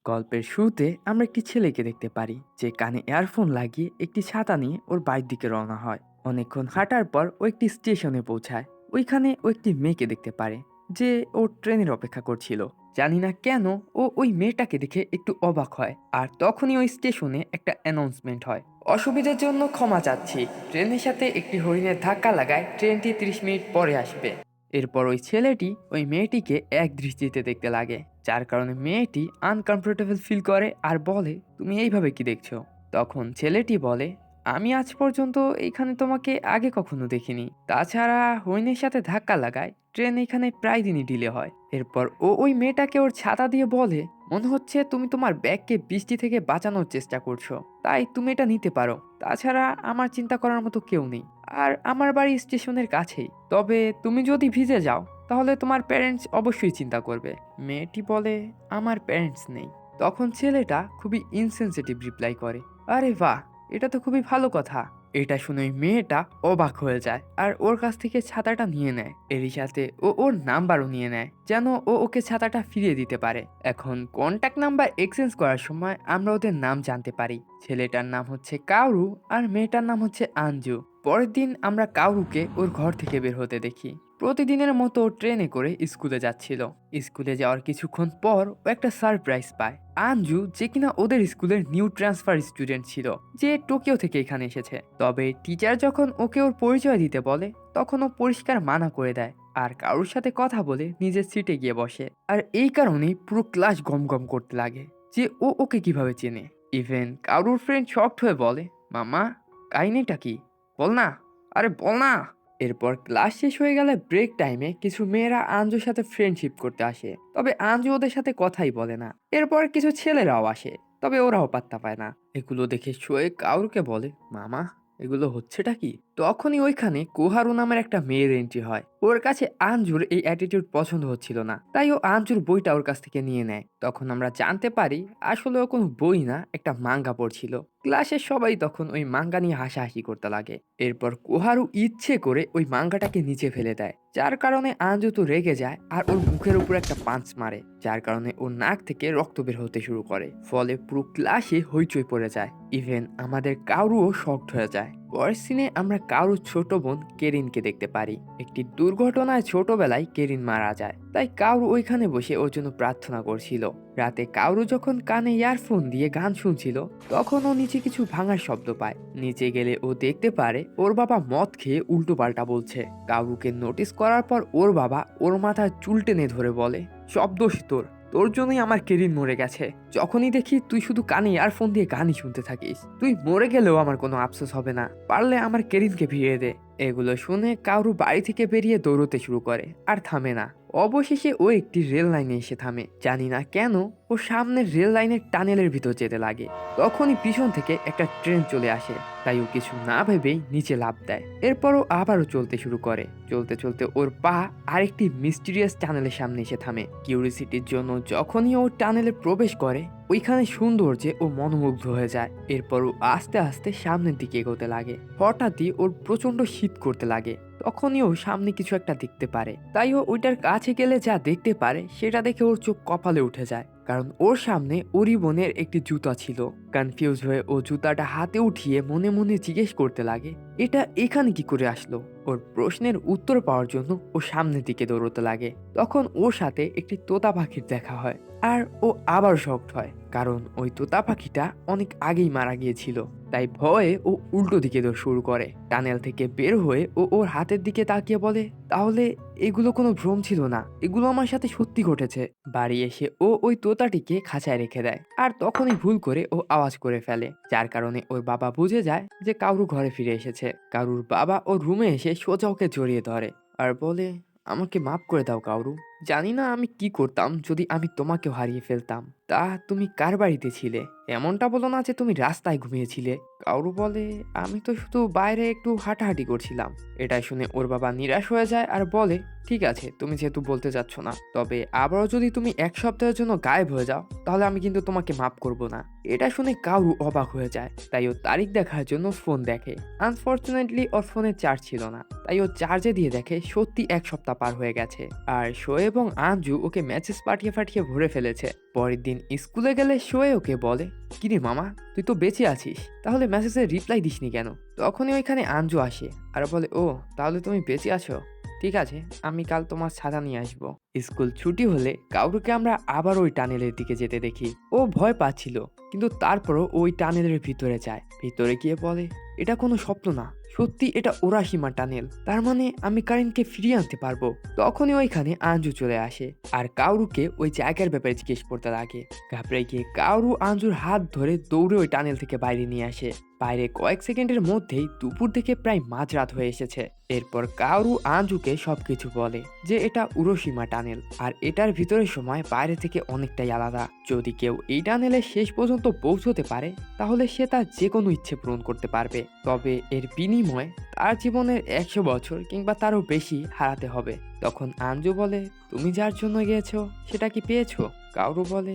গল্পের শুরুতে আমরা একটি ছেলেকে দেখতে পারি যে কানে ইয়ারফোন লাগিয়ে একটি ছাতা নিয়ে ওর বাড়ির দিকে রওনা হয়। অনেকক্ষণ হাঁটার পর ও একটি স্টেশনে পৌঁছায়। ওইখানে ও একটি মেয়েকে দেখতে পারে যে ও ট্রেনের অপেক্ষা করছিল। জানি না কেন ও ওই মেয়েটাকে দেখে একটু অবাক হয়। আর তখনই ওই স্টেশনে একটা অ্যানাউন্সমেন্ট হয়, অসুবিধার জন্য ক্ষমা চাচ্ছি, ট্রেনের সাথে একটি হরিণের ধাক্কা লাগায় ট্রেনটি 30 মিনিট পরে আসবে। এরপর ওই ছেলেটি ওই মেয়েটিকে এক দৃষ্টিতে দেখতে লাগে, যার কারণে মেয়েটি আনকমফোর্টেবল ফিল করে আর বলে, তুমি এইভাবে কি দেখছো? তখন ছেলেটি বলে, আমি আজ পর্যন্ত এইখানে তোমাকে আগে কখনো দেখিনি, তাছাড়া হরিণের সাথে ধাক্কা লাগায় ট্রেন এখানে প্রায় দিনই ডিলে হয়। এরপর ও ওই মেয়েটাকে ওর ছাতা দিয়ে বলে, মনে হচ্ছে তুমি তোমার ব্যাগকে বৃষ্টি থেকে বাঁচানোর চেষ্টা করছো, তাই তুমি এটা নিতে পারো। তাছাড়া আমার চিন্তা করার মতো কেউ নেই, আর আমার বাড়ি স্টেশনের কাছেই। তবে তুমি যদি ভিজে যাও তাহলে তোমার প্যারেন্টস অবশ্যই চিন্তা করবে। মেয়েটি বলে, আমার প্যারেন্টস নেই। তখন ছেলেটা খুবই ইনসেনসিটিভ রিপ্লাই করে, আরে বাহ, এটা তো খুবই ভালো কথা। এটা শুনে ওই মেয়েটা অবাক হয়ে যায় আর ওর কাছ থেকে ছাতাটা নিয়ে নেয়। এরই সাথে ও ওর নাম্বারও নিয়ে নেয় যেন ও ওকে ছাতাটা ফিরিয়ে দিতে পারে। এখন কন্ট্যাক্ট নাম্বার এক্সচেঞ্জ করার সময় আমরা ওদের নাম জানতে পারি। ছেলেটার নাম হচ্ছে কাউরু আর মেয়েটার নাম হচ্ছে আঞ্জু। পরের দিন আমরা কাউরুকে ওর ঘর থেকে বের হতে দেখি। প্রতিদিনের মতো ও ট্রেনে করে স্কুলে যাচ্ছিল। স্কুলে যাওয়ার কিছুক্ষণ পর ও একটা সারপ্রাইজ পায়। আঞ্জু, যে কিনা ওদের স্কুলের নিউ ট্রান্সফার স্টুডেন্ট ছিল, যে টোকিও থেকে এখানে এসেছে। তবে টিচার যখন ওকে ওর পরিচয় দিতে বলে তখন ও পরিষ্কার মানা করে দেয় আর কারোর সাথে কথা বলে নিজের সিটে গিয়ে বসে। আর এই কারণেই পুরো ক্লাস গমগম করতে লাগে যে ও ওকে কিভাবে চেনে। ইভেন কারুর ফ্রেন্ড শকড হয়ে বলে, মামা, কাহিনীটা কি, বল না, আরে বল না। এরপর ক্লাস শেষ হয়ে গেলে ব্রেক টাইমে কিছু মেয়েরা আঞ্জুর সাথে ফ্রেন্ডশিপ করতে আসে, তবে আঞ্জু ওদের সাথে কথাই বলে না। এরপর কিছু ছেলেরাও আসে, তবে ওরাও পাত্তা পায় না। এগুলো দেখে শোয়ে কাউরকে বলে, মামা, এগুলো হচ্ছেটা কি? তখনই ওইখানে কোহারু নামের একটা মেয়ের এন্ট্রি হয়। ওর কাছে আঞ্জুর এই অ্যাটিটিউড পছন্দ হচ্ছিল না, তাই ও আঞ্জুর বইটা ওর কাছ থেকে নিয়ে নেয়। তখন আমরা জানতে পারি আসলে ও কোনো বই না, একটা মাঙ্গা পড়ছিল। ক্লাসের সবাই তখন ওই মাঙ্গা নিয়ে হাসাহাসি করতে লাগে। এরপর কোহারু ইচ্ছে করে ওই মাঙ্গাটাকে নিচে ফেলে দেয়, যার কারণে আঞ্জু তো রেগে যায় আর ওর মুখের উপর একটা পাঞ্চ মারে, যার কারণে ওর নাক থেকে রক্ত বের হতে শুরু করে। ফলে পুরো ক্লাসে হইচই পড়ে যায়। ইভেন আমাদের কাউরুও শকড হয়ে যায়। পরের সিনে আমরা কারুর ছোট বোন কেরিনকে দেখতে পারি। একটি দুর্ঘটনায় ছোটবেলায় কেরিন মারা যায়, তাই কাউরু ওইখানে বসে ওর জন্য প্রার্থনা করছিল। রাতে কাউরু যখন কানে ইয়ারফোন দিয়ে গান শুনছিল তখন ও নিচে কিছু ভাঙার শব্দ পায়। নিচে গেলে ও দেখতে পারে ওর বাবা মদ খেয়ে উল্টো পাল্টা বলছে। কাউরুকে নোটিস করার পর ওর বাবা ওর মাথার চুল টেনে ধরে বলে, সব দোষ তোর, তোর জন্যই আমার কেরিন মরে গেছে। যখনই দেখি তুই শুধু কানে ইয়ারফোন দিয়ে গানই শুনতে থাকিস, তুই মরে গেলেও আমার কোনো আফসোস হবে না, পারলে আমার কেরিনকে ফিরিয়ে দে। এগুলো শুনে কাউরু বাড়ি থেকে বেরিয়ে দৌড়তে শুরু করে আর থামে না। অবশেষে ও একটি রেল লাইনে এসে থামে। জানি না কেন ও সামনের রেল লাইনের টানেলের ভিতর যেতে লাগে। তখনই পিছন থেকে একটা ট্রেন চলে আসে, তাই ও কিছু না ভেবেই নিচে লাফ দেয়। এরপর ও আবারও চলতে শুরু করে। চলতে চলতে ওর পা আরেকটি মিস্টিরিয়াস টানেলের সামনে এসে থামে। কিউরিসিটির জন্য যখনই ও টানেলে প্রবেশ করে ওইখানে সৌন্দর্যে ও মনোমুগ্ধ হয়ে যায়। এরপর ও আস্তে আস্তে সামনের দিকে এগোতে লাগে। হঠাৎই ওর প্রচন্ড শীত করতে লাগে। তখনই ও সামনে কিছু একটা দেখতে পারে, তাই ও ওইটার কাছে গেলে যা দেখতে পারে সেটা দেখে ওর চোখ কপালে উঠে যায়, কারণ ওর সামনে ওরই বোনের একটি জুতা ছিল। কনফিউজ হয়ে ও জুতাটা হাতে উঠিয়ে মনে মনে জিজ্ঞেস করতে লাগে, এটা এখানে কি করে আসলো? ওর প্রশ্নের উত্তর পাওয়ার জন্য ও সামনের দিকে দৌড়তে লাগে। তখন ওর সাথে একটি তোতা পাখির দেখা হয় আর ও আবার শকড হয়, কারণ ওই তোতা পাখিটা অনেক আগেই মারা গিয়েছিল। তাই ভয়ে ও উল্টো দিকে দৌড় শুরু করে। টানেল থেকে বের হয়ে ও ওর হাতের দিকে তাকিয়ে বলে, তাহলে এগুলো কোনো ভ্রম ছিল না, এগুলো আমার সাথে সত্যি ঘটেছে। বাড়ি এসে ও ওই তোতাটিকে খাঁচায় রেখে দেয় আর তখনই ভুল করে ও আওয়াজ করে ফেলে, যার কারণে ওর বাবা বুঝে যায় যে কাউরু ঘরে ফিরে এসেছে। কারুর বাবা ওর রুমে এসে সোজা ওকে জড়িয়ে ধরে আর বলে, আমাকে মাফ করে দাও কাউরু, জানি না আমি কি করতাম যদি আমি তোমাকেও হারিয়ে ফেলতাম। তা তুমি কার বাড়িতে ছিলে? এমনটা বলো না যে তুমি রাস্তায় ঘুমিয়েছিলে। কাউরু বলে, আমি তো শুধু বাইরে একটু হাঁটাহাঁটি করছিলাম। এটা শুনে ওর বাবা নিরাশ হয়ে যায় আর বলে, ঠিক আছে, তুমি যেহেতু বলতে চাচ্ছ না, তবে আবারও যদি তুমি 1 সপ্তাহের জন্য গায়েব হয়ে যাও তাহলে আমি কিন্তু তোমাকে মাফ করব না। এটা শুনে কাউরু অবাক হয়ে যায়, তাই ও তারিখ দেখার জন্য ফোন দেখে। আনফর্চুনেটলি ওর ফোনে চার্জ ছিল না, তাই ও চার্জে দিয়ে দেখে সত্যি 1 সপ্তাহ পার হয়ে গেছে। আর শোয়ে এবং আঞ্জু ওকে মেসেজ পাঠিয়ে পাঠিয়ে ভরে ফেলেছে। পরের দিন স্কুলে গেলে শোয়ে ওকে বলে, কিরে মামা, তুই তো বেঁচে আছিস, তাহলে মেসেজের রিপ্লাই দিসনি কেন? তখনই ওইখানে আঞ্জু আসে আর বলে, ও তাহলে তুমি বেঁচে আছো, ঠিক আছে, আমি কাল তোমার ছাতা নিয়ে আসবো। স্কুল ছুটি হলে কাউরুকে আমরা আবার ওই টানেলের দিকে যেতে দেখি। ও ভয় পাচ্ছিল, কিন্তু তারপরও ওই টানেলের ভিতরে যায়। ভিতরে গিয়ে বলে, এটা কোনো স্বপ্ন না, সত্যি এটা ওরাশিমা টানেল, তার মানে আমি কারেন্টকে ফিরিয়ে আনতে পারবো। তখনই ওইখানে আঞ্জু চলে আসে আর কাউরুকে ওই জায়গার ব্যাপারে জিজ্ঞেস করতে লাগে। ঘাবড়ে গিয়ে কাউরু আঞ্জুর হাত ধরে দৌড়ে ওই টানেল থেকে বাইরে নিয়ে আসে। বাইরে কয়েক সেকেন্ডের মধ্যেই দুপুর থেকে প্রায় মাঝরাত হয়ে এসেছে। এরপর কাউরু আঞ্জুকে সবকিছু বলে যে এটা উরোশিমা টানেল আর এটার ভিতরের সময় বাইরে থেকে অনেকটাই আলাদা। যদি কেউ এই টানেলে শেষ পর্যন্ত পৌঁছতে পারে তাহলে সে তার যে কোনো ইচ্ছে পূরণ করতে পারবে, তবে এর বিনিময়ে তার জীবনের 100 বছর কিংবা তারও বেশি হারাতে হবে। তখন আঞ্জু বলে, তুমি যার জন্য গিয়েছো সেটা কি পেয়েছো? কাউরু বলে,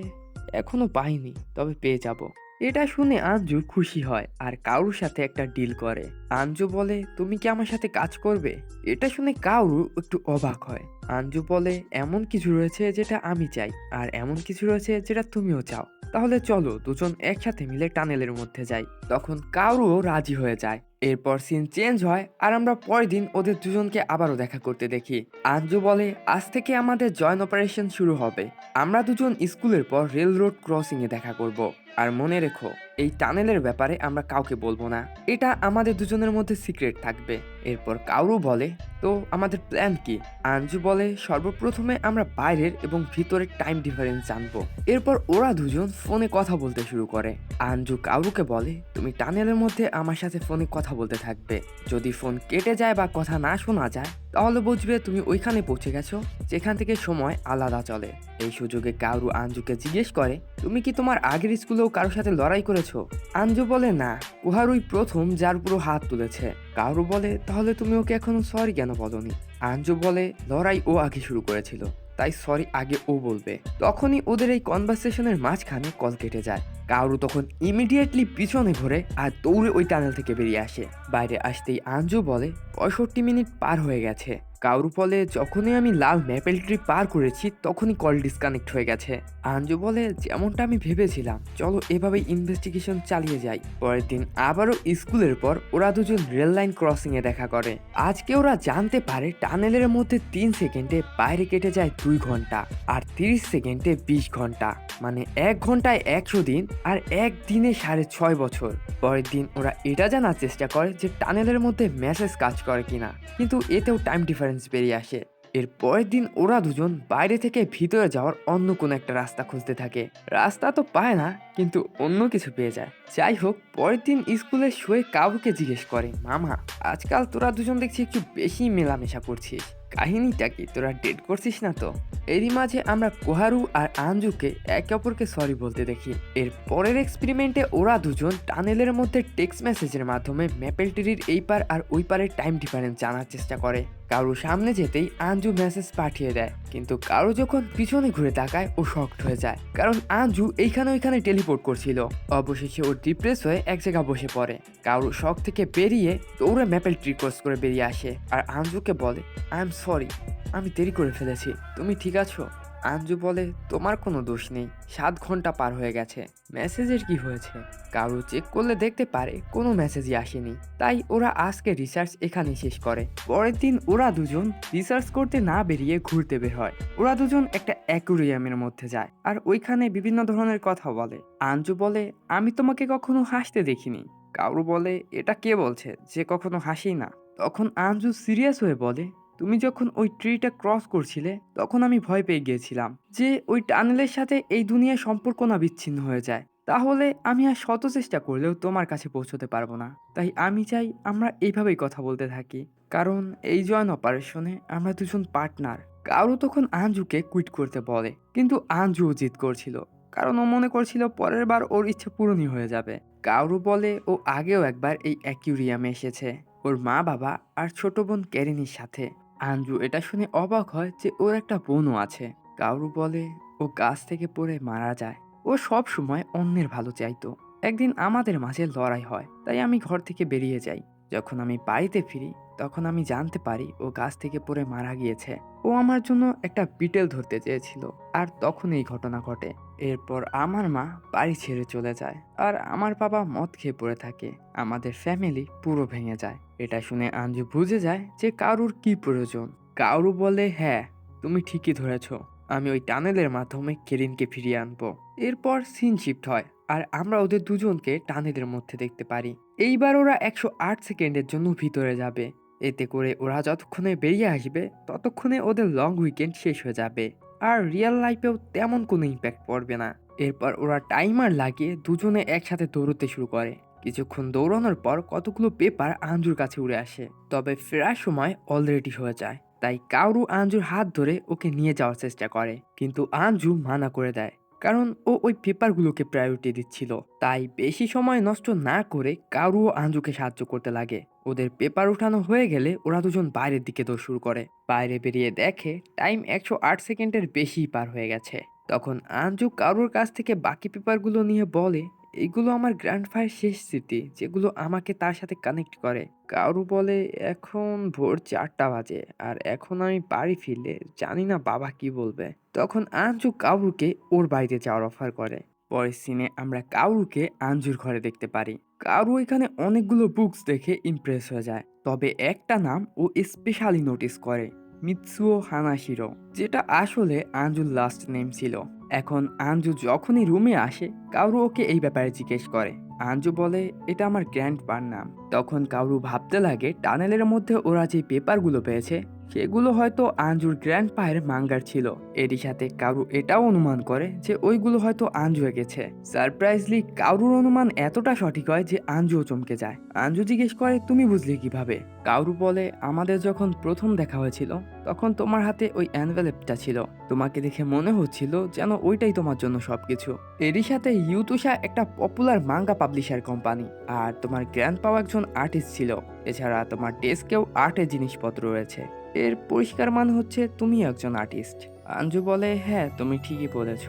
এখনো পাইনি, তবে পেয়ে যাব। এটা শুনে আঞ্জু খুশি হয় আর কাউরুর সাথে একটা ডিল করে। আঞ্জু বলে, তুমি কি আমার সাথে কাজ করবে? এটা শুনে কাউরু একটু অবাক হয়। আঞ্জু বলে, এমন কিছু রয়েছে যেটা আমি চাই আর এমন কিছু রয়েছে যেটা তুমিও চাও, তাহলে চলো দুজন একসাথে মিলে টানেলের মধ্যে যাই। তখন কাউরুও রাজি হয়ে যায়। এরপর সিন চেঞ্জ হয় আর আমরা পরের দিন ওদের দুজনকে আবারও দেখা করতে দেখি। আঞ্জু বলে, আজ থেকে আমাদের জয়েন অপারেশন শুরু হবে। আমরা দুজন স্কুলের পর রেল রোড ক্রসিং এ দেখা করব। আর মনে রেখো, এই টানেলের ব্যাপারে আমরা কাউকে বলবো না, এটা আমাদের দুজনের মধ্যে সিক্রেট থাকবে। এরপর কাউরু বলে, তো আমাদের প্ল্যান কি? আঞ্জু বলে, সর্বপ্রথমে আমরা বাইরের এবং ভিতরের টাইম ডিফারেন্স জানবো। এরপর ওরা দুজন ফোনে কথা বলতে শুরু করে। আঞ্জু কাউরুকে বলে, তুমি টানেলের মধ্যে আমার সাথে ফোনে কথা বলতে থাকবে। যদি ফোন কেটে যায় বা কথা না শোনা যায় তাহলে বুঝবে তুমি ওইখানে পৌঁছে গেছো যেখান থেকে সময় আলাদা চলে। এই সুযোগে কাউরু আঞ্জুকে জিজ্ঞেস করে, তুমি কি তোমার আগের স্কুলেও কারোর সাথে লড়াই করেছো? আঞ্জু বলে, না, কুহারুই প্রথম যার পুরো হাত তুলেছে। কাউরু বলে, তাহলে তুমি ওকে এখনো সরি কেন বলনি? আঞ্জু বলে, লড়াই ও আগে শুরু করেছিল, তাই সরি আগে ও বলবে। তখনই ওদের এই কনভারসেশনের মাঝখানে কল কেটে যায়। কাউরু তখন ইমিডিয়েটলি পিছনে ঘুরে আর দৌড়ে ওই টানেল থেকে বেরিয়ে আসে। বাইরে আসতেই আঞ্জু বলে, 65 মিনিট পার হয়ে গেছে। কাউরু বলে, যখনই আমি লাল ম্যাপেল ট্রি পার করেছি তখনই কল ডিসকানেক্ট হয়ে গেছে। আঞ্জু বলে, যেমনটা আমি ভেবেছিলাম, চলো এভাবেই ইনভেস্টিগেশন চালিয়ে যাই। পরের দিন আবারও স্কুলের পর ওরা দুজন রেল লাইন ক্রসিং এ দেখা করে। আজকে ওরা জানতে পারে টানেলের মধ্যে 3 সেকেন্ডে বাইরে কেটে যায় 2 ঘন্টা আর 30 সেকেন্ডে 20 ঘন্টা, মানে 1 ঘন্টায় 100 দিন আর 1 দিনে 6.5 বছর। পরের দিন ওরা এটা জানার চেষ্টা করে যে টানেলের মধ্যে মেসেজ কাজ করে কিনা, কিন্তু এতেও টাইম ডিফারেন্স বেরিয়ে আসে। এর পরের দিন ওরা দুজন বাইরে থেকে ভিতরে যাওয়ার অন্য কোনো একটা রাস্তা খুঁজতে থাকে। রাস্তা তো পায় না, কিন্তু অন্য কিছু পেয়ে যায়। যাই হোক, পরের দিন স্কুলে শুয়ে কাউকে জিজ্ঞেস করে, মামা, আজকাল তোরা দুজন দেখছি একটু বেশি মেলামেশা করছিস, কাহিনীটা কি? তোরা ডেট করছিস না তো? এরই মাঝে আমরা কোহারু আর আঞ্জুকে একে অপরকে সরি বলতে দেখি। এর পরের এক্সপেরিমেন্টে ওরা দুজন টানেলের মধ্যে টেক্সট মেসেজের মাধ্যমে ম্যাপেল টিরির এই পার আর ওই পারের টাইম ডিফারেন্স জানার চেষ্টা করে। কারো সামনে যেতেই আঞ্জু মেসেজ পাঠিয়ে দেয়, কিন্তু কারো যখন পিছনে ঘুরে তাকায় ও শকড হয়ে যায়, কারণ আঞ্জু এইখানে ওইখানে টেলিপোর্ট করছিল। অবশেষে ও ডিপ্রেস হয়ে এক জায়গায় বসে পড়ে। কারো শক থেকে বেরিয়ে দৌড়ে ম্যাপেল ট্রি ক্রস করে বেরিয়ে আসে আর আঞ্জুকে বলে, আই এম সরি, আমি দেরি করে ফেলেছি, তুমি ঠিক আছো? আঞ্জু বলে, তোমার কোনো দোষ নেই, 7 ঘন্টা পার হয়ে গেছে, মেসেজের কি হয়েছে? কারো চেক করলে দেখতে পারে কোনো মেসেজই আসেনি, তাই ওরা আজকে রিসার্চ এখানেই শেষ করে। পরের দিন ওরা দুজন রিসার্চ করতে না বেরিয়ে ঘুরতে বের হয়। ওরা দুজন একটা অ্যাকুরিয়ামের মধ্যে যায় আর ওইখানে বিভিন্ন ধরনের কথা বলে। আঞ্জু বলে, আমি তোমাকে কখনো হাসতে দেখিনি। কারু বলে, এটা কে বলছে যে কখনো হাসি না? তখন আঞ্জু সিরিয়াস হয়ে বলে, তুমি যখন ওই ট্রিটা ক্রস করছিলে তখন আমি ভয় পেয়ে গিয়েছিলাম যে ওই টানেলের সাথে এই দুনিয়ার সম্পর্ক না বিচ্ছিন্ন হয়ে যায়, তাহলে আমি আর শত চেষ্টা করলেও তোমার কাছে পৌঁছতে পারবো না। তাই আমি চাই আমরা এইভাবেই কথা বলতে থাকি, কারণ এই জয়েন অপারেশনে আমরা দুজন পার্টনার। কারু তখন আঞ্জুকে কুইট করতে বলে, কিন্তু আঞ্জুও জিদ করছিল, কারণ ও মনে করছিল পরের বার ওর ইচ্ছে পূরণই হয়ে যাবে। কারু বলে, ও আগেও একবার এই অ্যাকুরিয়ামে এসেছে ওর মা বাবা আর ছোট বোন ক্যারিনির সাথে। আঞ্জু এটা শুনে অবাক হয় যে ওর একটা বোনও আছে। কাউরু বলে, ও গাছ থেকে পড়ে মারা যায়, ও সব সময় অন্যের ভালো চাইতো। একদিন আমাদের মাঝে লড়াই হয়, তাই আমি ঘর থেকে বেরিয়ে যাই। যখন আমি বাড়িতে ফিরি তখন আমি জানতে পারি ও গাছ থেকে পড়ে মারা গিয়েছে। ও আমার জন্য একটা বিটেল ধরতে চেয়েছিল, আর তখন এই ঘটনা ঘটে। এরপর আমার মা বাড়ি ছেড়ে চলে যায় আর আমার বাবা মদ খেয়ে পড়ে থাকে। আমাদের ফ্যামিলি পুরো ভেঙে যায়। এটা শুনে আঞ্জু বুঝে যায় যে কারুর কি প্রয়োজন। কারু বলে, হ্যাঁ তুমি ঠিকই ধরেছ, আমি ওই টানেলের মাধ্যমে কেরিনকে ফিরিয়ে আনবো। এরপর সিন শিফট হয় আর আমরা ওদের দুজনকে টানেলের মধ্যে দেখতে পারি। এইবার ওরা 108 সেকেন্ডের জন্য ভিতরে যাবে। এতে করে ওরা যতক্ষণে বেরিয়ে আসবে ততক্ষণে ওদের লং উইকেন্ড শেষ হয়ে যাবে, আর রিয়েল লাইফেও তেমন কোনো ইম্প্যাক্ট পড়বে না। এরপর ওরা টাইমার লাগিয়ে দুজনে একসাথে দৌড়তে শুরু করে। কিছুক্ষণ দৌড়ানোর পর কতগুলো পেপার আঞ্জুর কাছে উড়ে আসে, তবে ফেরার সময় অলরেডি হয়ে যায়। তাই কাউরু আঞ্জুর হাত ধরে ওকে নিয়ে যাওয়ার চেষ্টা করে, কিন্তু আঞ্জু মানা করে দেয়, কারণ ও ওই পেপারগুলোকে প্রায়োরিটি দিচ্ছিল। তাই বেশি সময় নষ্ট না করে কাউরু ও আঞ্জুকে সাহায্য করতে লাগে। ওদের পেপার উঠানো হয়ে গেলে ওরা দুজন বাইরের দিকে দৌড় শুরু করে। বাইরে বেরিয়ে দেখে টাইম 108 সেকেন্ডের বেশি পার হয়ে গেছে। তখন আঞ্জু কারুর কাছ থেকে বাকি পেপারগুলো নিয়ে বলে, এগুলো আমার গ্র্যান্ডফায়ের শেষ স্মৃতি, যেগুলো আমাকে তার সাথে কানেক্ট করে। কারু বলে, এখন ভোর 4টা বাজে আর এখন আমি বাড়ি ফিরলে জানি না বাবা কি বলবে। তখন আঞ্জু কাউরুকে ওর বাড়িতে যাওয়ার অফার করে। পরের সিনে আমরা কাউরুকে আঞ্জুর ঘরে দেখতে পারি। কারু এখানে অনেকগুলো বুকস দেখে ইমপ্রেস হয়ে যায়, তবে একটা নাম ও স্পেশালি নোটিস করে, মিৎসুও হানাশিরো, যেটা আসলে আঞ্জুর লাস্ট নেম ছিল। এখন আঞ্জু যখনই রুমে আসে কাউরু ওকে এই ব্যাপারে জিজ্ঞেস করে। আঞ্জু বলে, এটা আমার গ্র্যান্ডপার নাম। তখন কাউরু ভাবতে লাগে টানেলের মধ্যে ওরা যে পেপারগুলো পেয়েছে সেগুলো হয়তো আঞ্জুর গ্র্যান্ডপায়ের মাঙ্গার ছিল। এরই সাথে কাউরু এটাও অনুমান করে যে ওইগুলো হয়তো আঞ্জু গেছে। সারপ্রাইজলি কাউরুর অনুমান এতটা সঠিক হয় যে আঞ্জুও চমকে যায়। আঞ্জু জিজ্ঞেস করে, তুমি বুঝলে কিভাবে? কাউরু বলে, আমাদের যখন প্রথম দেখা হয়েছিল তখন তোমার হাতে ওই অ্যানভেলপটা ছিল। তোমাকে দেখে মনে হচ্ছিল যেন ওইটাই তোমার জন্য সবকিছু। এরই সাথে ইউতুশা একটা পপুলার মাঙ্গা পাবলিশার কোম্পানি, আর তোমার গ্র্যান্ডপাও একজন আর্টিস্ট ছিল। এছাড়া তোমার ডেস্কেও আর্টের জিনিসপত্র রয়েছে। এর পরিষ্কার মানে হচ্ছে তুমি একজন আর্টিস্ট। আঞ্জু বলে, হ্যাঁ তুমি ঠিকই বলেছ,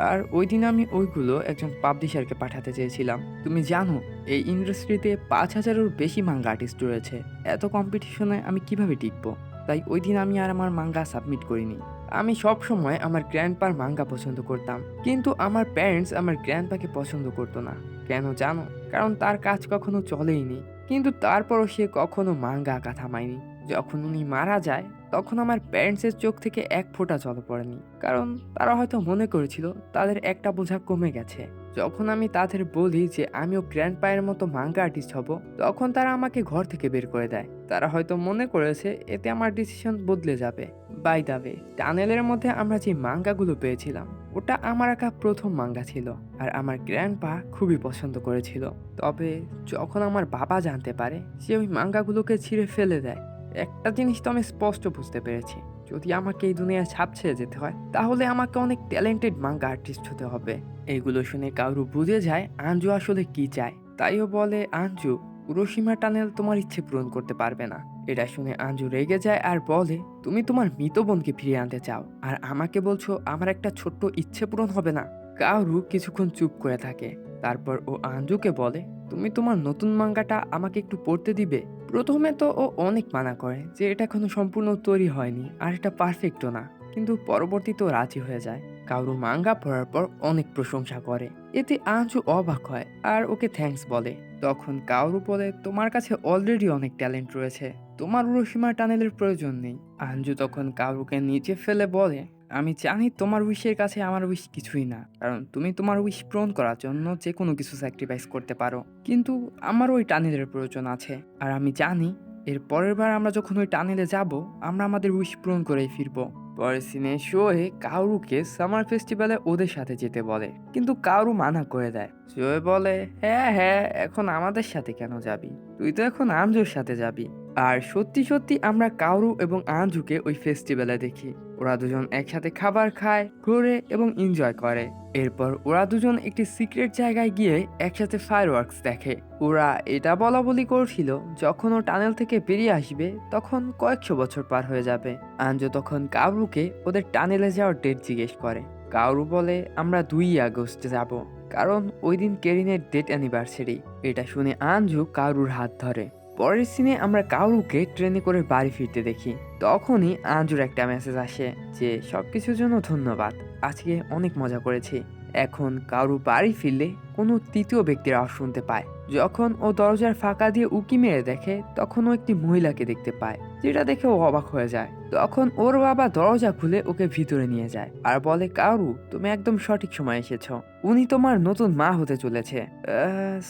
আর ওই দিন আমি ওইগুলো একজন পাবলিশারকে পাঠাতে চেয়েছিলাম। তুমি জানো এই ইন্ডাস্ট্রিতে 5,000-এরও বেশি মাঙ্গা আর্টিস্ট রয়েছে। এত কম্পিটিশনে আমি কিভাবে টিকবো? তাই ওই দিন আমি আর আমার মাঙ্গা সাবমিট করিনি। আমি সব সময় আমার গ্র্যান্ডপার মাঙ্গা পছন্দ করতাম, কিন্তু আমার প্যারেন্টস আমার গ্র্যান্ডপাকে পছন্দ করতো না। কেন জানো? কারণ তার কাজ কখনো চলেইনি। কিন্তু তারপরও সে কখনো মাঙ্গা আঁকা থামায়নি। যখন উনি মারা যায় তখন আমার প্যারেন্টসের চোখ থেকে এক ফোঁটা জল পড়েনি, কারণ তারা হয়তো মনে করেছিল তাদের একটা বোঝা কমে গেছে। যখন আমি তাদের বলি যে আমিও গ্র্যান্ডপায়ের মতো মাঙ্গা আর্টিস্ট হব, তখন তারা আমাকে ঘর থেকে বের করে দেয়। তারা হয়তো মনে করেছে এতে আমার ডিসিশন বদলে যাবে। বাই দ্য ওয়ে, টানেলের মধ্যে আমরা যে মাঙ্গাগুলো পেয়েছিলাম ওটা আমার আঁকা প্রথম মাঙ্গা ছিল, আর আমার গ্র্যান্ডপা খুবই পছন্দ করেছিল। তবে যখন আমার বাবা জানতে পারে, সে ওই মাঙ্গাগুলোকে ছিঁড়ে ফেলে দেয়। একটা জিনিস তো আমি স্পষ্ট বুঝতে পেরেছি, যদি আমাকে এই দুনিয়ায় ছাপ ছেড়ে যেতে হয় তাহলে আমাকে অনেক ট্যালেন্টেড মাঙ্গা আর্টিস্ট হতে হবে। এগুলো শুনে কাউরু বুঝে যায় আঞ্জু আসলে কি চায়। তাইও বলে, আঞ্জু, উরোশিমা টানেল তোমার ইচ্ছে পূরণ করতে পারবে না। এটা শুনে আঞ্জু রেগে যায় আর বলে, তুমি তোমার মৃত বোনকে ফিরিয়ে আনতে চাও আর আমাকে বলছো আমার একটা ছোট্ট ইচ্ছে পূরণ হবে না? কাউরু কিছুক্ষণ চুপ করে থাকে। তারপর ও আঞ্জুকে বলে, তুমি তোমার নতুন মাঙ্গাটা আমাকে একটু পড়তে দিবে? প্রথমে তো ও অনেক মানা করে যে এটা এখনো সম্পূর্ণ তৈরি হয়নি আর এটা পারফেক্টও না, কিন্তু পরবর্তীতেও রাজি হয়ে যায়। কাউরু মাঙ্গা পড়ার পর অনেক প্রশংসা করে। এতে আঞ্জু অবাক হয় আর ওকে থ্যাঙ্কস বলে। তখন কাউরু বলে, তোমার কাছে অলরেডি অনেক ট্যালেন্ট রয়েছে, তোমার উরোশিমা টানেলের প্রয়োজন নেই। আঞ্জু তখন কাউরুকে নিচে ফেলে বলে, আমি জানি তোমার উইশের কাছে আমার উইশ কিছুই না, কারণ তুমি তোমার উইশ পূরণ করার জন্য যে কোনো কিছু স্যাক্রিফাইস করতে পারো, কিন্তু আমার ওই টানেলের প্রয়োজন আছে। আর আমি জানি এর পরের বার আমরা যখন ওই টানেলে যাব আমরা আমাদের উইশ পূরণ করেই ফিরবো। পরের সিনে শোয়ে কাউরুকে সামার ফেস্টিভ্যালে ওদের সাথে যেতে বলে, কিন্তু কাউরু মানা করে দেয়। শোয়ে বলে, হ্যাঁ হ্যাঁ, এখন আমাদের সাথে কেন যাবি? তুই তো এখন আঞ্জুর সাথে যাবি। আর সত্যি সত্যি আমরা কাউরু এবং আঞ্জুকে ওই ফেস্টিভ্যালে দেখি। ওরা দুজন একসাথে খাবার খায়, ঘোরে এবং এনজয় করে। এরপর ওরা দুজন একটি সিক্রেট জায়গায় গিয়ে একসাথে ফায়ারওয়ার্কস দেখে। ওরা এটা বলা বলি করছিল যখন ও টানেল থেকে বেরিয়ে আসবে তখন কয়েকশো বছর পার হয়ে যাবে। আঞ্জু তখন কাউরুকে ওদের টানেলে যাওয়ার ডেট জিজ্ঞেস করে। কাউরু বলে, আমরা 2 আগস্টে যাব, কারণ ওই দিন কেরিনের ডেট অ্যানিভার্সারি। এটা শুনে আঞ্জু কাউরুর হাত ধরে। পরের সিনে আমরা কাউরুকে ট্রেনে করে বাড়ি ফিরতে দেখি। তখনই আঞ্জুর একটা মেসেজ আসে যে সবকিছুর জন্য ধন্যবাদ, আজকে অনেক মজা করেছি। এখন কারু বাড়ি ফিরলে কোনো তৃতীয় ব্যক্তির আওয়াজ শুনতে পায়। যখন ও দরজার ফাঁকা দিয়ে উকি মেরে দেখে তখন ও একটি মহিলাকে দেখতে পায়, যেটা দেখে ও অবাক হয়ে যায়। তখন ওর বাবা দরজা খুলে ওকে ভিতরে নিয়ে যায় আর বলে, কারু তুমি একদম সঠিক সময় এসেছো, উনি তোমার নতুন মা হতে চলেছে।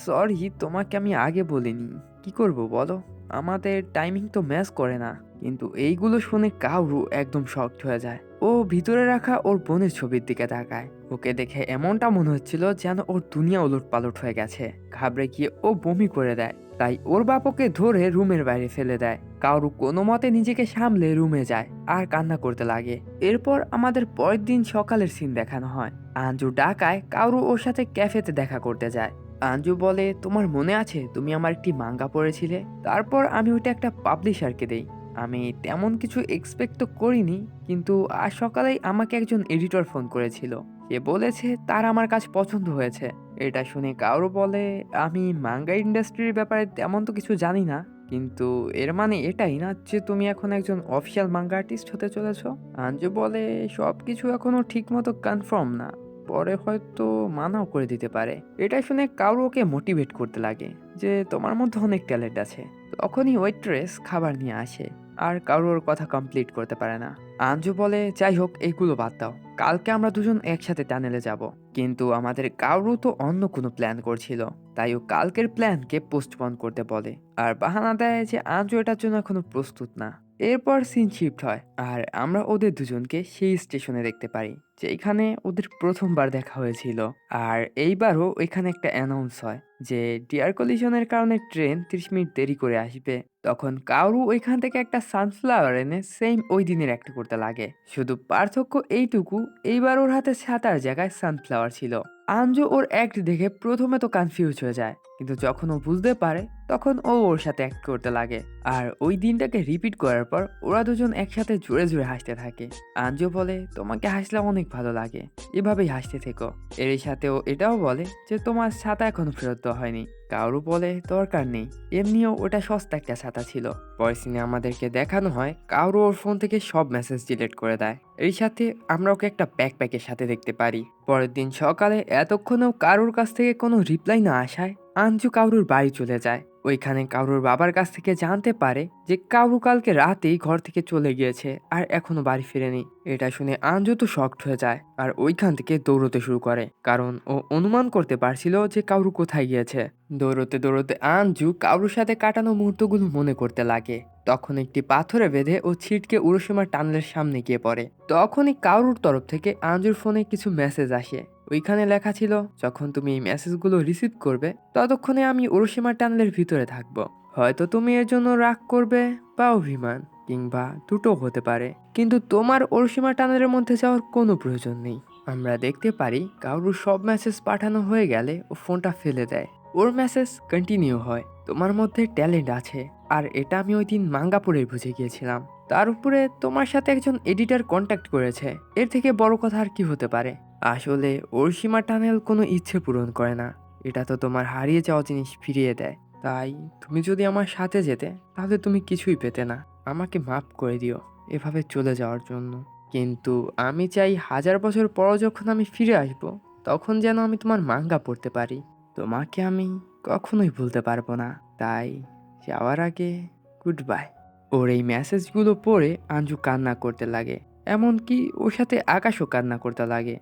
সরি, তোমাকে আমি আগে বলিনি। কি করব বলো, আমাদের টাইমিং তো ম্যাচ করে না। কিন্তু এইগুলো শুনে কাউরু একদম শকড হয়ে যায়। ও ভিতরে রাখা ওর বোনের ছবির দিকে তাকায়। ওকে দেখে এমনটা মনে হচ্ছিল যেন ওর দুনিয়া উলটপালট হয়ে গেছে। ঘাবড়ে গিয়ে ও বমি করে দেয়। তাই ওর বাপ ওকে ধরে রুমের বাইরে ফেলে দেয়। কাউরু কোনো মতে নিজেকে সামলে রুমে যায় আর কান্না করতে লাগে। এরপর আমাদের পরের দিন সকালের সিন দেখানো হয়। আঞ্জু ডাকায় কাউরু ওর সাথে ক্যাফেতে দেখা করতে যায়। আঞ্জু বলে, তোমার মনে আছে তুমি আমার একটি মাঙ্গা পড়েছিলে? তারপর আমি ওটা একটা পাবলিশারকে দেই। আমি তেমন কিছু এক্সপেক্ট তো করিনি, কিন্তু আজ সকালেই আমাকে একজন এডিটর ফোন করেছিল। সে বলেছে তার আমার কাজ পছন্দ হয়েছে। এটা শুনে কাউরু বলে, আমি মাঙ্গা ইন্ডাস্ট্রির ব্যাপারে তেমন তো কিছু জানি না, কিন্তু এর মানে এটাই না যে তুমি এখন একজন অফিসিয়াল মাঙ্গা আর্টিস্ট হতে চলেছো। আঞ্জু বলে, সবকিছু এখনো ঠিক মতো কনফার্ম না, পরে হয়তো মানাও করে দিতে পারে। এটা শুনে কাউরু ওকে মোটিভেট করতে লাগে যে তোমার মধ্যে অনেক ট্যালেন্ট আছে। তখনই ওয়েট্রেস খাবার নিয়ে আসে আর কারোর কথা কমপ্লিট করতে পারে না। আঞ্জু বলে, যাই হোক এইগুলো বাদ দাও, কালকে আমরা দুজন একসাথে টানেলে যাব। কিন্তু আমাদের কারু তো অন্য কোনো প্ল্যান করছিল, তাই ও কালকের প্ল্যানকে পোস্টপোন করতে বলে আর বাহানা দেয় যে আঞ্জু এটার জন্য এখনো প্রস্তুত না। এরপর সিন শিফট হয় আর আমরা ওদের দুজনকে সেই স্টেশনে দেখতে পারি যেখানে ওদের প্রথমবার দেখা হয়েছিল। আর এইবারও ওইখানে একটা অ্যানাউন্স হয় যে ডিয়ার কলিশনের কারণে ট্রেন 30 মিনিট দেরি করে আসবে। তখন কাউরু ওইখান থেকে একটা সানফ্লাওয়ার এনে সেম ওই দিনের একটা করতে লাগে। শুধু পার্থক্য এইটুকু, এইবার ওর হাতে ছাতার জায়গায় সানফ্লাওয়ার ছিল। আঞ্জু ওর অ্যাক্ট দেখে প্রথমে তো কনফিউজ হয়ে যায়, কিন্তু যখন ও বুঝতে পারে তখন ও ওর সাথে অ্যাক্ট করতে লাগে। আর ওই দিনটাকে রিপিট করার পর ওরা দুজন একসাথে জোরে জোরে হাসতে থাকে। আঞ্জু বলে, তোমাকে হাসলে অনেক ভালো লাগে, এভাবেই হাসতে থেকো। এর সাথে ও এটাও বলে যে তোমার ছাতা এখনো ফেরত দেওয়া হয়নি। কাউরু বলে, দরকার নেই, এমনিও ওটা সস্তা একটা ছাতা ছিল। পরের সিনে আমাদেরকে দেখানো হয় কাউরু ওর ফোন থেকে সব মেসেজ ডিলিট করে দেয়। এর সাথে আমরা ওকে একটা ব্যাকপ্যাকের সাথে দেখতে পারি। পরের দিন সকালে এতক্ষণেও কারুর কাছ থেকে কোনো রিপ্লাই না আসায় আঞ্জু কাউরুর বাড়ি চলে যায়। ওইখানে কাউরুর বাবার কাছ থেকে জানতে পারে যে কাউরু কালকে রাতেই ঘর থেকে চলে গিয়েছে আর এখনো বাড়ি ফিরেনি। এটা শুনে আঞ্জু তো শকড হয়ে যায় আর ওইখান থেকে দৌড়তে শুরু করে, কারণ ও অনুমান করতে পারছিল যে কাউরু কোথায় গিয়েছে। দৌড়তে দৌড়তে আঞ্জু কাউরুর সাথে কাটানো মুহূর্তগুলো মনে করতে লাগে। তখন একটি পাথরে বেঁধে ও ছিটকে উরুশিমা টানেলের সামনে গিয়ে পড়ে। তখনই কাউরুর তরফ থেকে আঞ্জুর ফোনে কিছু মেসেজ আসে। ওইখানে লেখা ছিল, যখন তুমি এই মেসেজগুলো রিসিভ করবে ততক্ষণে আমি উরুশিমা টানেলের ভিতরে থাকবো। হয়তো তুমি এর জন্য রাগ করবে বা অভিমান, কিংবা দুটো হতে পারে, কিন্তু তোমার উরুশিমা টানেলের মধ্যে যাওয়ার কোনো প্রয়োজন নেই। আমরা দেখতে পারি কাউরুর সব মেসেজ পাঠানো হয়ে গেলে ও ফোনটা ফেলে দেয়। ওর মেসেজ কন্টিনিউ হয়, তোমার মধ্যে ট্যালেন্ট আছে, আর এটা আমি ওই দিন মাঙ্গা পড়েই বুঝে গিয়েছিলাম। তার উপরে তোমার সাথে একজন এডিটর কন্ট্যাক্ট করেছে, এর থেকে বড় কথা আর কি হতে পারে। আসলে উরুশিমা টানেল কোনো ইচ্ছে পূরণ করে না, এটা তো তোমার হারিয়ে যাওয়া জিনিস ফিরিয়ে দেয়। তাই তুমি যদি আমার সাথে যেতে তাহলে তুমি কিছুই পেতে না। আমাকে মাফ করে দিও এভাবে চলে যাওয়ার জন্য, কিন্তু আমি চাই 1000 বছর পর যখন আমি ফিরে আসব তখন যেন আমি তোমার মাঙ্গা পড়তে পারি। তোমাকে আমি কখনোই ভুলতে পারবো না। তাই যাওয়ার আগে গুড বাই। ওর এই মেসেজগুলো পড়ে আঞ্জু কান্না করতে লাগে, এমনকি ওর সাথে আকাশও কান্না করতে লাগে।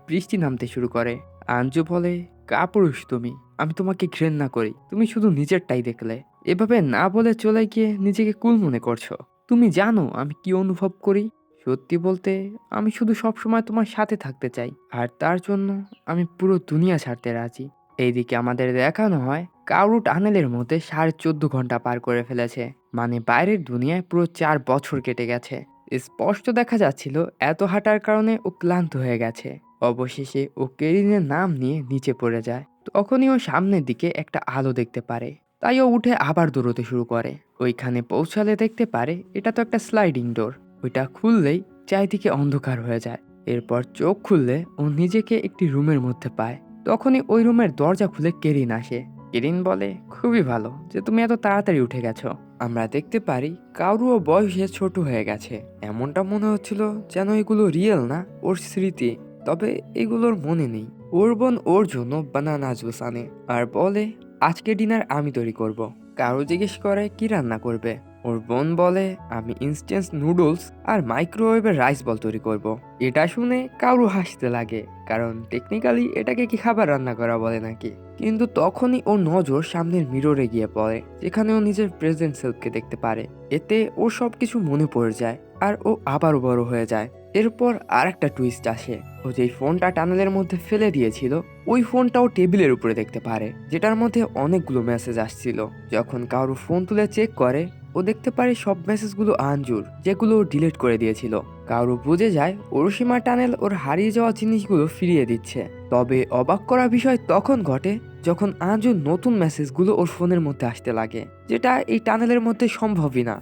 বৃষ্টি নামতে শুরু করে। আঞ্জু বলে, কাপুরুষ তুমি, আমি তোমাকে ঘৃণা করি, তুমি শুধু নিজেরটাই দেখলে। এভাবে না বলে চলে গিয়ে নিজেকে কুল মনে করছো। তুমি জানো আমি কি অনুভব করি? সত্যি বলতে আমি শুধু সবসময় তোমার সাথে থাকতে চাই, আর তার জন্য আমি পুরো দুনিয়া ছাড়তে রাজি। এইদিকে আমাদের দেখানো হয় কাউরু টানেলের মধ্যে 14.5 ঘন্টা পার করে ফেলেছে, মানে বাইরের দুনিয়ায় পুরো 4 বছর কেটে গেছে। স্পষ্ট দেখা যাচ্ছিল এত হাঁটার কারণে ও ক্লান্ত হয়ে গেছে। অবশেষে ও কেরিনের নাম নিয়ে নিচে পড়ে যায়। তখনই ও সামনের দিকে একটা আলো দেখতে পারে, তাই ও উঠে আবার দৌড়তে শুরু করে। ওইখানে পৌঁছালে দেখতে পারে এটা তো একটা স্লাইডিং ডোর। ওইটা খুললেই চারিদিকে অন্ধকার হয়ে যায়। এরপর চোখ খুললে ও নিজেকে একটি রুমের মধ্যে পায়। তখনই ওই রুমের দরজা খুলে কেরিন আসে। কিরিন বলে, খুবই ভালো যে তুমি এত তাড়াতাড়ি উঠে গেছো। আমরা দেখতে পারি কাউরুও বয়সে ছোট হয়ে গেছে। এমনটা মনে হচ্ছিল যেন এগুলো রিয়েল না, ওর স্মৃতি। তবে এগুলোর মনে নেই। ওর বোন ওর জন্য বানানা জুস আনে আর বলে আজকে ডিনার আমি তৈরি করব। কারো জিজ্ঞেস করে কি রান্না করবে। ওর বোন বলে আমি ইনস্ট্যান্ট নুডলস আর মাইক্রোওয়েভে রাইস বল তৈরি করব। এটা শুনে কারো হাসতে লাগে, কারণ টেকনিক্যালি এটাকে কি খাবার রান্না করা বলে নাকি। কিন্তু তখনই ওর নজর সামনের মিররে গিয়ে পড়ে, যেখানে ও নিজের প্রেজেন্ট সেলফকে দেখতে পারে। এতে ওর সবকিছু মনে পড়ে যায় আর ও আবারও বড় হয়ে যায়। এরপর আর একটা টুইস্ট আসে। ও যেই ফোনটা টানেলের মধ্যে ফেলে দিয়েছিল ওই ফোনটাও টেবিলের উপরে দেখতে পারে, যেটার মধ্যে অনেকগুলো মেসেজ আসছিল। যখন কারো ফোন তুলে চেক করে ও দেখতে পারে সব মেসেজগুলো আঞ্জুর, যেগুলো ও ডিলিট করে দিয়েছিল। কারো বুঝে যায় ওরোশিমা টানেল ওর হারিয়ে যাওয়া জিনিসগুলো ফিরিয়ে দিচ্ছে। তবে অবাক করা বিষয় তখন ঘটে যখন আঞ্জুর নতুন মেসেজগুলো ওর ফোনের মধ্যে আসতে লাগে, যেটা এই টানেলের মধ্যে সম্ভবই না।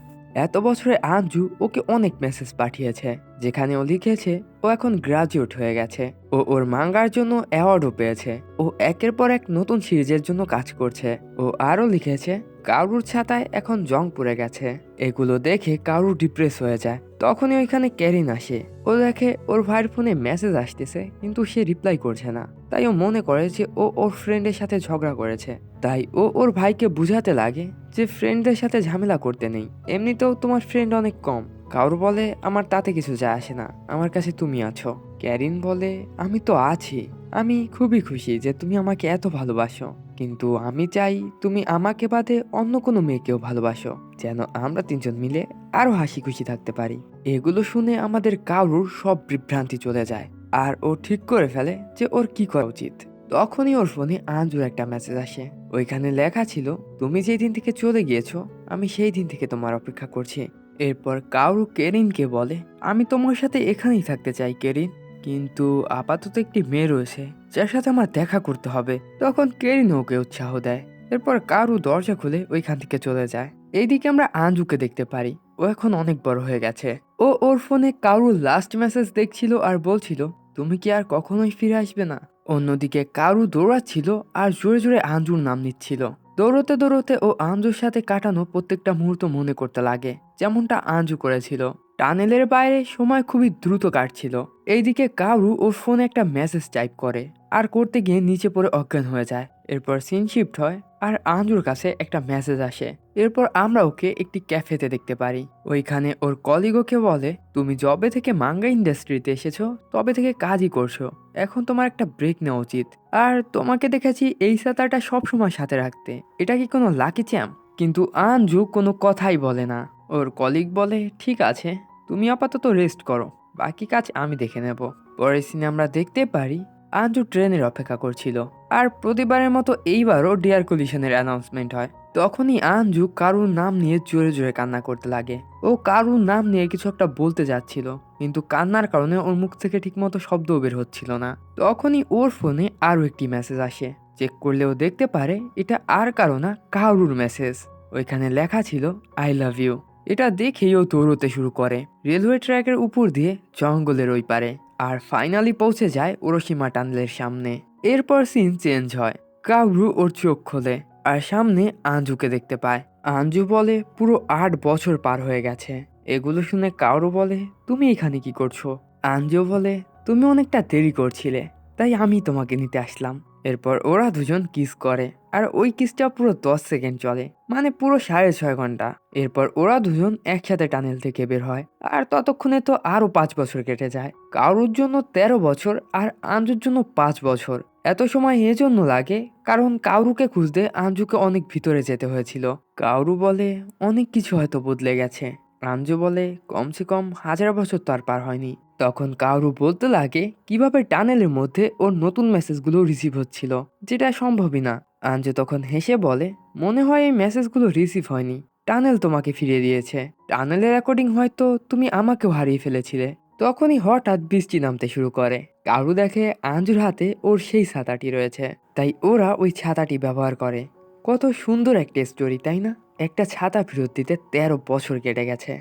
এত বছরে আঞ্জু ওকে অনেক মেসেজ পাঠিয়েছে, যেখানে ও লিখেছে ও এখন গ্রাজুয়েট হয়ে গেছে, ও ওর মাঙ্গার জন্য অ্যাওয়ার্ডও পেয়েছে, ও একের পর এক নতুন সিরিজের জন্য কাজ করছে। ও আরও লিখেছে কারুর ছাতায় এখন জং পড়ে গেছে। এগুলো দেখে কারু ডিপ্রেস হয়ে যায়। তখনই ওইখানে ক্যারিন আসে। ও দেখে ওর ভাইয়ের ফোনে মেসেজ আসতেছে, কিন্তু সে রিপ্লাই করছে না। তাই ও মনে করে যে ও ওর ফ্রেন্ডের সাথে ঝগড়া করেছে। তাই ও ওর ভাইকে বুঝাতে লাগে যে ফ্রেন্ডদের সাথে ঝামেলা করতে নেই, এমনিতেও তোমার ফ্রেন্ড অনেক কম। কারু বলে আমার তাতে কিছু যায় আসে না, আমার কাছে তুমি আছো। ক্যারিন বলে আমি তো আছি, আমি খুবই খুশি যে তুমি আমাকে এত ভালোবাসো, কিন্তু আমি চাই তুমি আমাকে বাদে অন্য কোনো মেয়েকেও ভালোবাসো, যেন আমরা তিনজন মিলে আরো হাসি খুশি থাকতে পারি। এগুলো শুনে আমাদের কারুর সব বিভ্রান্তি চলে যায় আর ও ঠিক করে ফেলে যে ওর কি করা উচিত। তখনই ওর ফোনে আঞ্জুর একটা মেসেজ আসে। ওইখানে লেখা ছিল তুমি যেই দিন থেকে চলে গিয়েছো আমি সেই দিন থেকে তোমার অপেক্ষা করছি। এরপর কারু কেরিনকে বলে আমি তোমার সাথে এখানেই থাকতে চাই কেরিন, কিন্তু আপাতত একটি মেয়ে রয়েছে যার সাথে আমার দেখা করতে হবে। তখন কেরিন ওকে উৎসাহ দেয়। এরপর কারু দরজা খুলে ওইখান থেকে চলে যায়। এইদিকে আমরা আঞ্জুকে দেখতে পারি, ও এখন অনেক বড় হয়ে গেছে। ও ওর ফোনে কারুর লাস্ট মেসেজ দেখছিল আর বলছিল তুমি কি আর কখনোই ফিরে আসবে না। অন্যদিকে কারু দৌড়াচ্ছিল আর জোরে জোরে আঞ্জুর নাম নিচ্ছিল। দৌড়তে দৌড়তে ও আঞ্জুর সাথে কাটানো প্রত্যেকটা মুহূর্ত মনে করতে লাগে, যেমনটা আঞ্জু করেছিল। টানেলের বাইরে সময় খুবই দ্রুত কাটছিল। এইদিকে কারু ওর ফোনে একটা মেসেজ টাইপ করে আর করতে গিয়ে নিচে পড়ে অজ্ঞান হয়ে যায়। এরপর সিন শিফট হয় আর আঞ্জুর কাছে একটা মেসেজ আসে। এরপর আমরা ওকে একটি ক্যাফেতে দেখতে পারি। ওইখানে ওর কলিগ ওকে বলে তুমি যবে থেকে মাঙ্গা ইন্ডাস্ট্রিতে এসেছো তবে থেকে কাজই করছো, এখন তোমার একটা ব্রেক নেওয়া উচিত। আর তোমাকে দেখেছি এই ছাতাটা সবসময় সাথে রাখতে, এটা কি কোনো লাকি চ্যাম্প? কিন্তু আঞ্জু কোনো কথাই বলে না। ওর কলিগ বলে ঠিক আছে, তুমি আপাতত রেস্ট করো, বাকি কাজ আমি দেখে নেব। পরের সিনে আমরা দেখতে পারি আঞ্জু ট্রেনের অপেক্ষা করছিল আর প্রতিবারের মতো এইবারও ডিয়ার কলিশনের অ্যানাউন্সমেন্ট হয়। তখনই আঞ্জু কারুর নাম নিয়ে জোরে জোরে কান্না করতে লাগে। ও কারুর নাম নিয়ে কিছু একটা বলতে যাচ্ছিল, কিন্তু কান্নার কারণে ওর মুখ থেকে ঠিকমতো শব্দও বের হচ্ছিল না। তখনই ওর ফোনে আরও একটি মেসেজ আসে। চেক করলেও দেখতে পারে এটা আর কারো না, কারুর মেসেজ। ওইখানে লেখা ছিল আই লাভ ইউ। এটা দেখেই ও দৌড়তে শুরু করে রেলওয়ে ট্র্যাকের উপর দিয়ে জঙ্গলের ওই পারে, আর ফাইনালি পৌঁছে যায় ওরোশিমা টানেলের সামনে। এরপর সিন চেঞ্জ হয়। কাবরু ওর চোখ খোলে আর সামনে আঞ্জুকে দেখতে পায়। আঞ্জু বলে পুরো 8 বছর পার হয়ে গেছে। এগুলো শুনে কারু বলে তুমি এখানে কি করছো? আঞ্জু বলে তুমি অনেকটা দেরি করছিলে, তাই আমি তোমাকে নিতে আসলাম। এরপর ওরা দুজন কিস করে আর ওই কিসটা পুরো 10 সেকেন্ড চলে, মানে পুরো 6.5 ঘন্টা। এরপর ওরা দুজন একসাথে টানেল থেকে বের হয় আর ততক্ষণে তো আরো 5 বছর কেটে যায়। কারুর জন্য 13 বছর আর আঞ্জুর জন্য 5 বছর। এত সময় এজন্য লাগে কারণ কাউরুকে খুঁজতে আঞ্জুকে অনেক ভিতরে যেতে হয়েছিল। কাউরু বলে অনেক কিছু হয়তো বদলে গেছে। আঞ্জু বলে কমসে কম 1000 বছর তো আর পার হয়নি। তখন কাউরু বলতে লাগে কিভাবে টানেলের মধ্যে ওর নতুন মেসেজগুলো রিসিভ হচ্ছিল, যেটা সম্ভবই না। আঞ্জু তখন হেসে বলে মনে হয় এই মেসেজগুলো রিসিভ হয়নি, টানেল তোমাকে ফিরিয়ে দিয়েছে। টানেলের অ্যাকর্ডিং হয়তো তুমি আমাকেও হারিয়ে ফেলেছিলে। তখনই হঠাৎ বৃষ্টি নামতে শুরু করে। কারু দেখে আঞ্জুর হাতে ওর সেই ছাতাটি রয়েছে, তাই ওরা ওই ছাতাটি ব্যবহার করে। কত সুন্দর একটা স্টোরি, তাই না? একটা ছাতা ফেরত দিতে 13 বছর কেটে গেছে।